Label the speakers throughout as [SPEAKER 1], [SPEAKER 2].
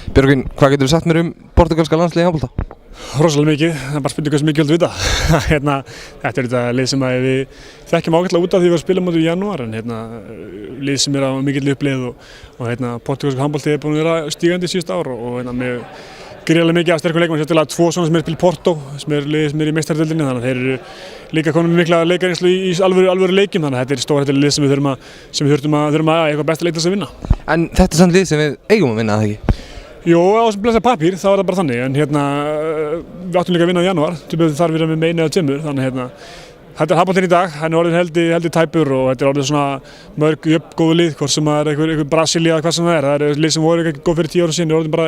[SPEAKER 1] Björgvin, hvað getur þú sagt mér portugalska landsliðið í handbolta?
[SPEAKER 2] Rosalega mikið, það er bara spurning hversu mikið vildu vita. Þetta er þetta lið sem við þekkjum ágætlega út af því við varum að spila móti í janúar, en lið sem á mikill uppleið og portugalska handbolti er búin að vera stígandi síðust ár og með gríðarlega mikið af sterkum leikmönnum, sérstaklega tvo svona sem spila Porto, sem lið sem í meistaradeildinni, þannig að þeir eru líka komin með mikla leikareynslu í alvöru leikjum, þannig að þetta er stórhættulega lið sem við þurfum að eitthvað besta leik til að vinna. En
[SPEAKER 1] þetta er samt lið sem við eigum að vinna, eða ekki?
[SPEAKER 2] Jú, á þessum blessa pappír, þá er það bara þannig, en við áttum líka að vinna í janúar, þar við erum með einu eða tveimur, þannig þetta er handboltinn í dag, hann er orðinn heldur tæpur og þetta er orðið svona mörg góðu lið, hvort sem það er einhver Brasilía eða hvað sem það er lið sem voru ekki góð fyrir 10 árum síðan, er orðinn bara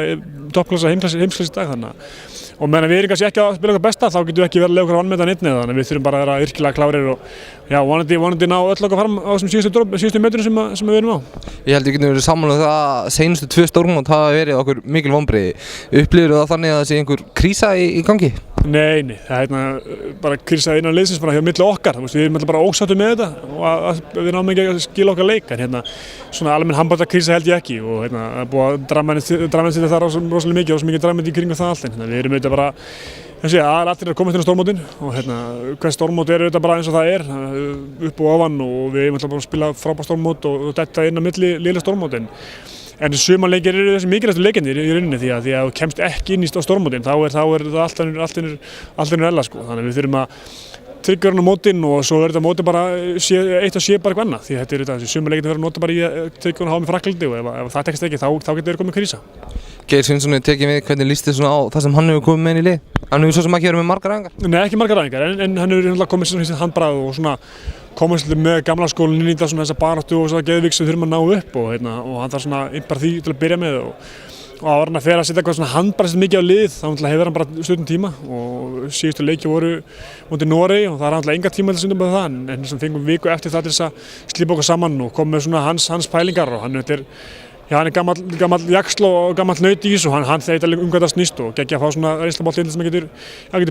[SPEAKER 2] toppklassa heimsklassa í dag þannig. Og meðan við erum kannski ekki að spila okkar besta, þá getum við ekki verið að leiða okkur að vanmeta neitt neða, þannig við þurfum bara að vera virkilega klárir og vonandi ná öll okkar fram á þessum síðustu metrum sem við erum á.
[SPEAKER 1] Ég held að við getum verið sammála um það að seinustu 2 stórmót hafa verið okkur mikil vonbrigði. Upplifirðu það þannig að það sé einhver krísa í gangi?
[SPEAKER 2] Nei, það er bara krísa innan liðsins bara hjá milli okkar, við erum bara ósáttir með þetta og við náum ekki að skila okkar leik, en svona almenn handboltakrísa held ég ekki og það er búið að dramatinsita það rosalega mikið og svo mikið dramati í kringum það allt, en við erum auðvitað bara allir að komast inn á stórmótin og hvern stórmót er auðvitað bara eins og það er upp og ofan og við erum alltaf bara að spila frábært stórmót og þetta inn á milli léleg stórmótin. En sumarleikir eru þessi mikilvægstu leikirnir í rauninni því að þú kemst ekki inn í stórmótin, þá er það allt önnur ella sko. Þannig að við þurfum að tryggja hérna mótin og svo er þetta mótin bara eitt og sé bara eitthvað annað. Því þetta er þessi sumarleikirnir verður að nota bara í tryggja og hafa með Frakklandi og ef það tekst ekki þá getur verið komið krísa.
[SPEAKER 1] Geir Svinsson tekið við, hvernig líst þið svona á það sem hann hefur komið með inn í lið? Hann hefur svo sem ekki verið með margar æfingar?
[SPEAKER 2] Nei, ekki margar æfingar, en hann hefur komið með sitt handbragð og svona komast með gamla skólann inn í þessa baráttu og svona geðvík sem við þurfum að ná upp og hann þarf svona bara því til að byrja með og áður hann að fer að setja eitthvað svona handbragð mikið á lið, þá hefur hann bara stundum tíma og síðustu leiki voru móti Noregi og það er hann enga tíma til að stundum með það en sem fengum viku eftir það til þess að slípa okkur saman og koma með svona hans pælingar og hann er gamall jaxl og gamall naut í þessu og hann þegar þetta snýst og geggja að fá svona reynslubolta inn sem getur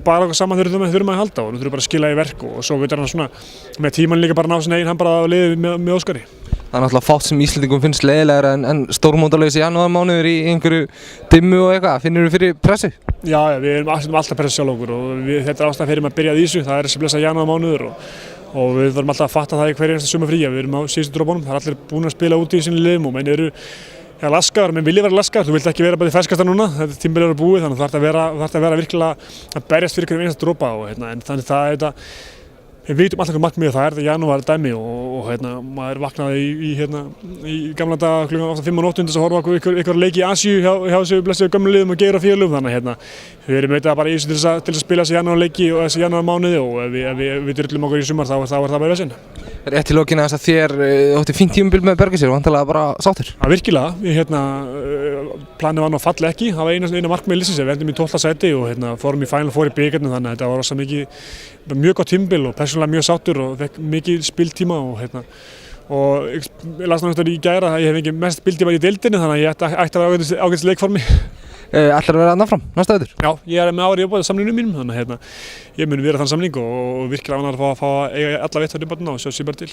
[SPEAKER 2] bara okkur saman þegar við þurfum að halda og við þurfum bara að skila í verk og svo getur hann svona með tíman líka bara ná sinna eigin handbragð á liðið með Óskari.
[SPEAKER 1] Það er náttúrulega fátt sem Íslendingum finnst leiðilegra en stórmótalaus í janúarmánuður í einhverju dimmu og eitthvað. Finnur þú fyrir pressu?
[SPEAKER 2] Já, við erum alltaf pressu sjálf okkur og þetta er ástæðan fyrir að byrja í þessu, það er þessi blessa janúarmánuður og við þurfum alltaf að fatta það í hverju einasta sumarfrí að við erum á síðustu drópunum, það er allir búin að spila úti í sínum liðum og menn eru laskaðar, menn vilja vera laskaðar, þú vilt ekki vera bara í ferskasta núna, þetta tímabilið er búið þannig að þú þarft að vera virkilega að berjast fyrir hverjum einasta drópa og en þannig það er þetta við vitum alltaf hvað markmið það er þetta janúar dæmi og maður vaknaði í gamla daga klukkan 8:05 á nóttu til þess að horfa okkur ykkur leiki í Asíu hjá þessu blessuðu gömlu liðum og Geir og félögum þannig við erum auðvitað bara í þessu til að spila þessi janúarleiki og þessi janúarmánuði og ef við drullum okkur í sumar þá er það bara vesinn.
[SPEAKER 1] Rétt í lokin að þér átti fínt tímabil með Bergisir og vantarlega bara sáttur?
[SPEAKER 2] Já, virkilega. Planið var nú að falla ekki, það var eina markmið liðsins, við endum í 12. sæti og fórum í Final Four í bikarnum þannig að þetta var rosa mjög gott tímabil og persónulega mjög sáttur og fekk mikið spiltíma og ég las náttúrulega í gær að ég hef ekki mest spiltíma í deildinni þannig að ég ætti að vera ágætis leikformi.
[SPEAKER 1] Ætlar að vera þarna fram, næsta vetur? Já,
[SPEAKER 2] ég er með árið á samningnum mínum þannig að ég mun vera þann samning og virkilega ánægður að fá að eiga alla veitt á debatuna og sjá sér bara til.